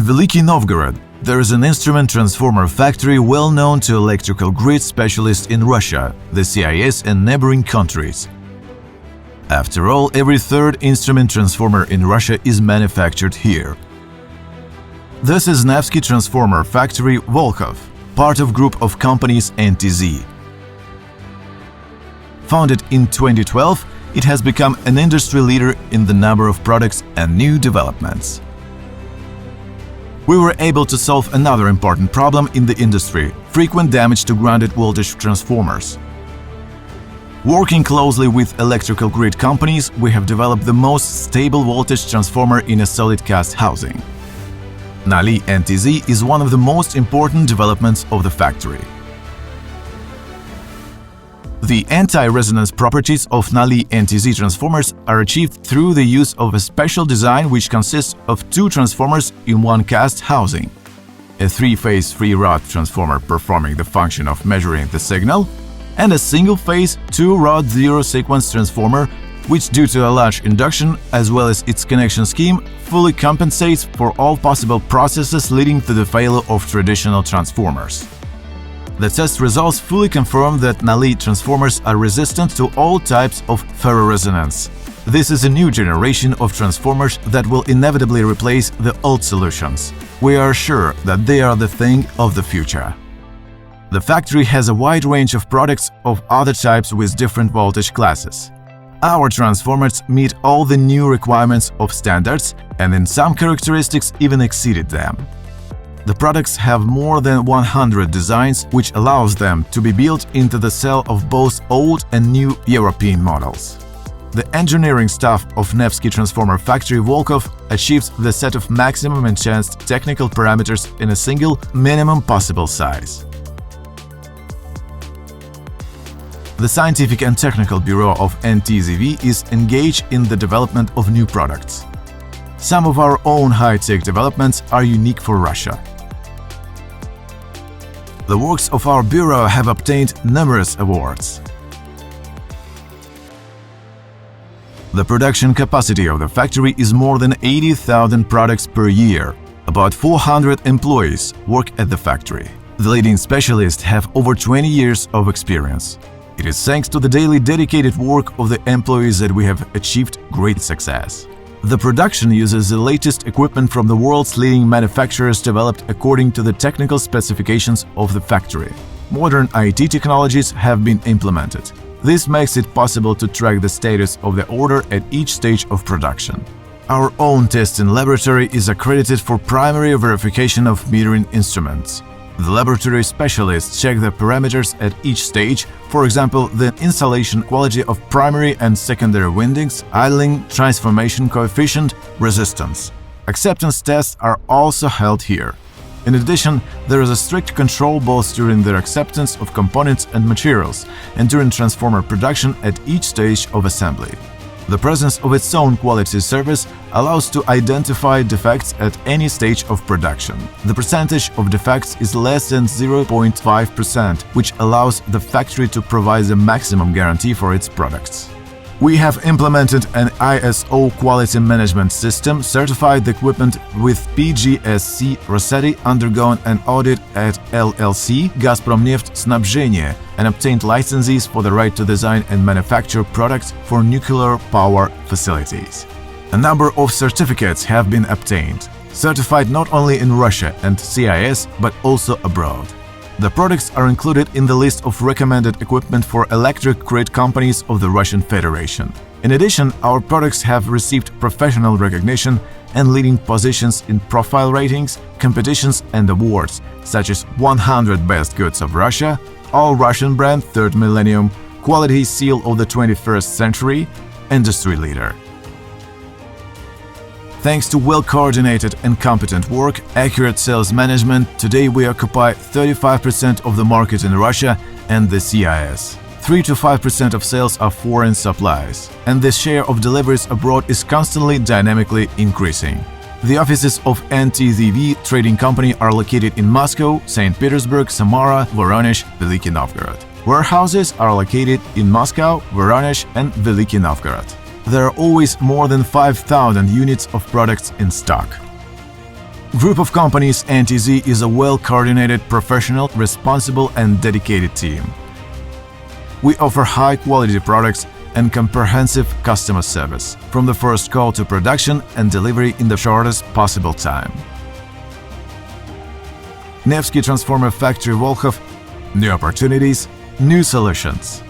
Veliky Novgorod, there is an instrument transformer factory well known to electrical grid specialists in Russia, the CIS and neighboring countries. After all, every third instrument transformer in Russia is manufactured here. This is Nevsky Transformer Factory, Volkhov, part of group of companies NTZV. Founded in 2012, it has become an industry leader in the number of products and new developments. We were able to solve another important problem in the industry – frequent damage to grounded voltage transformers. Working closely with electrical grid companies, we have developed the most stable voltage transformer in a solid cast housing. Nali NTZ is one of the most important developments of the factory. The anti-resonance properties of Nali NTZ transformers are achieved through the use of a special design which consists of two transformers in one cast housing. A three-phase three-rod transformer performing the function of measuring the signal, and a single-phase two-rod zero-sequence transformer which, due to a large induction as well as its connection scheme, fully compensates for all possible processes leading to the failure of traditional transformers. The test results fully confirm that Nali transformers are resistant to all types of ferroresonance. This is a new generation of transformers that will inevitably replace the old solutions. We are sure that they are the thing of the future. The factory has a wide range of products of other types with different voltage classes. Our transformers meet all the new requirements of standards and in some characteristics even exceeded them. The products have more than 100 designs, which allows them to be built into the cell of both old and new European models. The engineering staff of Nevsky Transformer Factory Volkhov achieves the set of maximum enhanced technical parameters in a single minimum possible size. The Scientific and Technical Bureau of NTZV is engaged in the development of new products. Some of our own high-tech developments are unique for Russia. The works of our bureau have obtained numerous awards. The production capacity of the factory is more than 80,000 products per year. About 400 employees work at the factory. The leading specialists have over 20 years of experience. It is thanks to the daily dedicated work of the employees that we have achieved great success. The production uses the latest equipment from the world's leading manufacturers developed according to the technical specifications of the factory. Modern IT technologies have been implemented. This makes it possible to track the status of the order at each stage of production. Our own testing laboratory is accredited for primary verification of metering instruments. The laboratory specialists check the parameters at each stage, for example, the installation quality of primary and secondary windings, idling, transformation coefficient, resistance. Acceptance tests are also held here. In addition, there is a strict control both during the acceptance of components and materials and during transformer production at each stage of assembly. The presence of its own quality service allows to identify defects at any stage of production. The percentage of defects is less than 0.5%, which allows the factory to provide the maximum guarantee for its products. We have implemented an ISO quality management system, certified the equipment with PGSC Rossetti, undergone an audit at LLC Gazpromneft Snabzhenie, and obtained licenses for the right to design and manufacture products for nuclear power facilities. A number of certificates have been obtained, certified not only in Russia and CIS, but also abroad. The products are included in the list of recommended equipment for electric grid companies of the Russian Federation. In addition, our products have received professional recognition and leading positions in profile ratings, competitions and awards, such as 100 Best Goods of Russia, All Russian Brand Third Millennium, Quality Seal of the 21st Century, Industry Leader. Thanks to well-coordinated and competent work, accurate sales management, today we occupy 35% of the market in Russia and the CIS. 3 to 5% of sales are foreign supplies, and the share of deliveries abroad is constantly dynamically increasing. The offices of NTZV Trading Company are located in Moscow, St. Petersburg, Samara, Voronezh, Veliky Novgorod. Warehouses are located in Moscow, Voronezh and Veliky Novgorod. There are always more than 5,000 units of products in stock. Group of companies NTZ is a well-coordinated, professional, responsible and dedicated team. We offer high-quality products and comprehensive customer service, from the first call to production and delivery in the shortest possible time. Nevsky Transformer Factory, Volkhov. New opportunities, new solutions.